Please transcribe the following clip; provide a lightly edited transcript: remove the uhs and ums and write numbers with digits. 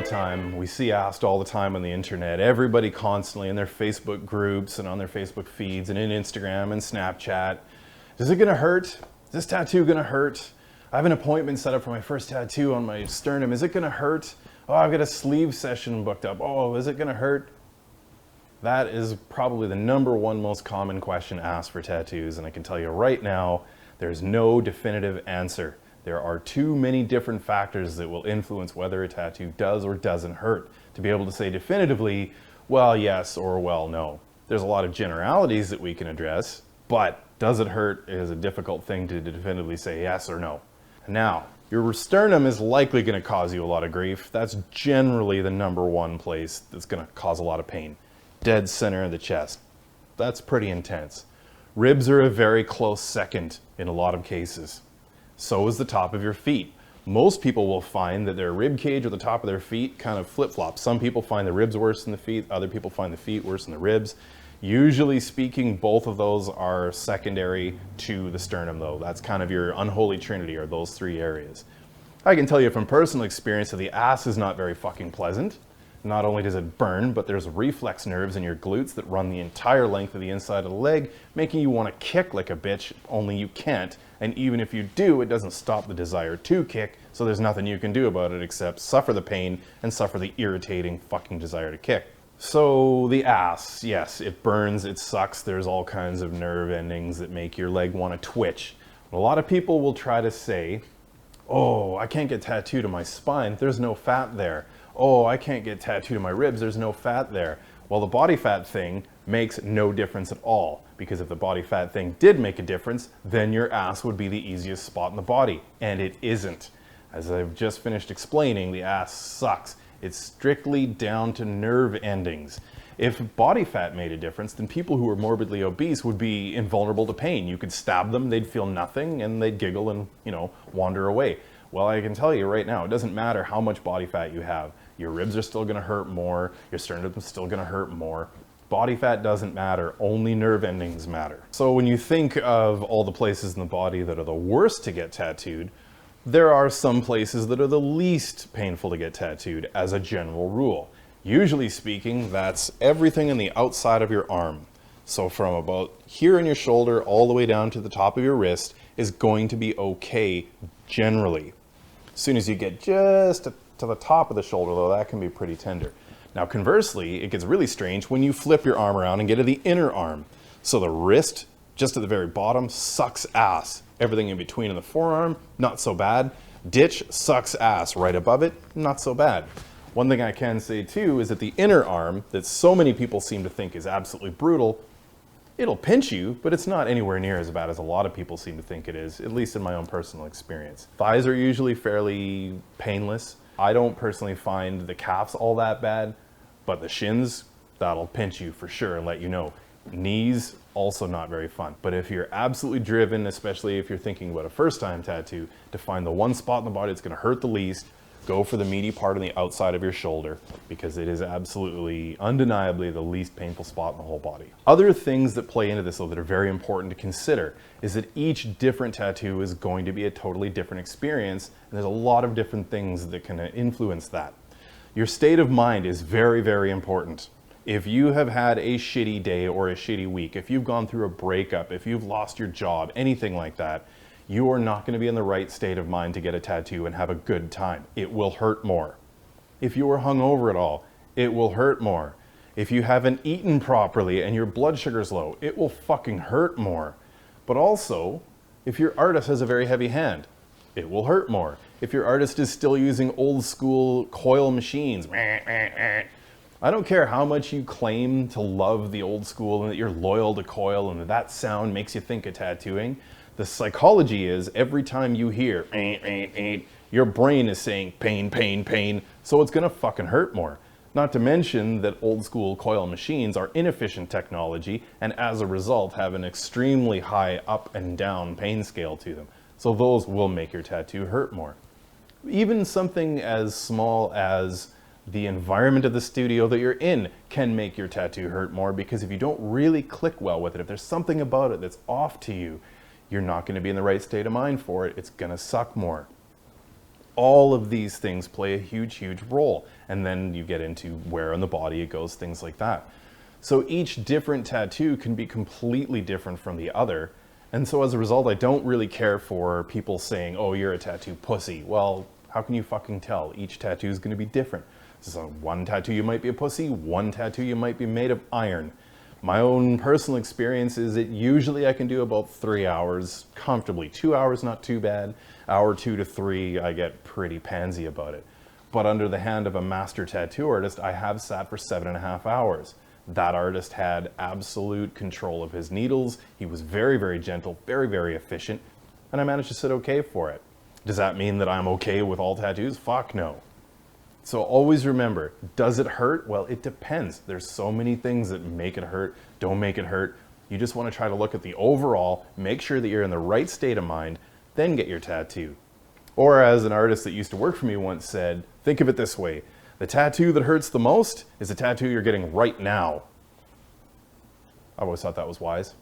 time. We see asked all the time on the internet. Everybody constantly in their Facebook groups and on their Facebook feeds and in Instagram and Snapchat. Is it gonna hurt? Is this tattoo gonna hurt? I have an appointment set up for my first tattoo on my sternum. Is it gonna hurt? Oh, I've got a sleeve session booked up. Oh, is it gonna hurt? That is probably the #1 most common question asked for tattoos, and I can tell you right now, there's no definitive answer. There are too many different factors that will influence whether a tattoo does or doesn't hurt to be able to say definitively, well, yes, or well, no. There's a lot of generalities that we can address, but does it hurt is a difficult thing to definitively say yes or no. Now, your sternum is likely going to cause you a lot of grief. That's generally the #1 place that's going to cause a lot of pain. Dead center of the chest. That's pretty intense. Ribs are a very close second in a lot of cases. So is the top of your feet. Most people will find that their rib cage or the top of their feet kind of flip-flops. Some people find the ribs worse than the feet, other people find the feet worse than the ribs. Usually speaking, both of those are secondary to the sternum though. That's kind of your unholy trinity, or those 3 areas. I can tell you from personal experience that the ass is not very fucking pleasant. Not only does it burn, but there's reflex nerves in your glutes that run the entire length of the inside of the leg, making you want to kick like a bitch, only you can't. And even if you do, it doesn't stop the desire to kick, so there's nothing you can do about it except suffer the pain and suffer the irritating fucking desire to kick. So the ass, yes, it burns, it sucks, there's all kinds of nerve endings that make your leg want to twitch. A lot of people will try to say, oh, I can't get tattooed on my spine, there's no fat there. Oh, I can't get tattooed on my ribs, there's no fat there. Well, the body fat thing makes no difference at all, because if the body fat thing did make a difference, then your ass would be the easiest spot in the body, and it isn't. As I've just finished explaining, the ass sucks. It's strictly down to nerve endings. If body fat made a difference, then people who are morbidly obese would be invulnerable to pain. You could stab them, they'd feel nothing, and they'd giggle and, wander away. Well, I can tell you right now, it doesn't matter how much body fat you have. Your ribs are still gonna hurt more, your sternum is still gonna hurt more. Body fat doesn't matter, only nerve endings matter. So when you think of all the places in the body that are the worst to get tattooed, there are some places that are the least painful to get tattooed as a general rule. Usually speaking, that's everything on the outside of your arm. So from about here in your shoulder all the way down to the top of your wrist is going to be okay generally. As soon as you get just to the top of the shoulder though, that can be pretty tender. Now conversely, it gets really strange when you flip your arm around and get to the inner arm. So the wrist, just at the very bottom, sucks ass. Everything in between in the forearm, not so bad. Ditch sucks ass. Right above it, not so bad. One thing I can say too is that the inner arm, that so many people seem to think is absolutely brutal, it'll pinch you, but it's not anywhere near as bad as a lot of people seem to think it is, at least in my own personal experience. Thighs are usually fairly painless. I don't personally find the calves all that bad, but the shins, that'll pinch you for sure and let you know. Knees, also not very fun. But if you're absolutely driven, especially if you're thinking about a first-time tattoo, to find the one spot in the body that's gonna hurt the least, go for the meaty part on the outside of your shoulder, because it is absolutely, undeniably the least painful spot in the whole body. Other things that play into this though that are very important to consider is that each different tattoo is going to be a totally different experience, and there's a lot of different things that can influence that. Your state of mind is very, very important. If you have had a shitty day or a shitty week, if you've gone through a breakup, if you've lost your job, anything like that, you are not going to be in the right state of mind to get a tattoo and have a good time. It will hurt more. If you are hungover at all, it will hurt more. If you haven't eaten properly and your blood sugar's low, it will fucking hurt more. But also, if your artist has a very heavy hand, it will hurt more. If your artist is still using old school coil machines, I don't care how much you claim to love the old school and that you're loyal to coil and that sound makes you think of tattooing. The psychology is every time you hear your brain is saying pain, pain, pain, so it's gonna fucking hurt more. Not to mention that old school coil machines are inefficient technology and as a result have an extremely high up and down pain scale to them. So those will make your tattoo hurt more. Even something as small as the environment of the studio that you're in can make your tattoo hurt more, because if you don't really click well with it, if there's something about it that's off to you, you're not going to be in the right state of mind for it. It's going to suck more. All of these things play a huge, huge role. And then you get into where on the body it goes, things like that. So each different tattoo can be completely different from the other. And so as a result, I don't really care for people saying, oh, you're a tattoo pussy. Well, how can you fucking tell? Each tattoo is going to be different. So one tattoo you might be a pussy, one tattoo you might be made of iron. My own personal experience is that usually I can do about 3 hours comfortably. 2 hours, not too bad. Hour 2 to 3, I get pretty pansy about it. But under the hand of a master tattoo artist, I have sat for 7.5 hours. That artist had absolute control of his needles. He was very, very gentle, very, very efficient, and I managed to sit okay for it. Does that mean that I'm okay with all tattoos? Fuck no. So always remember, does it hurt? Well, it depends. There's so many things that make it hurt, don't make it hurt. You just want to try to look at the overall, make sure that you're in the right state of mind, then get your tattoo. Or as an artist that used to work for me once said, think of it this way. The tattoo that hurts the most is a tattoo you're getting right now. I always thought that was wise.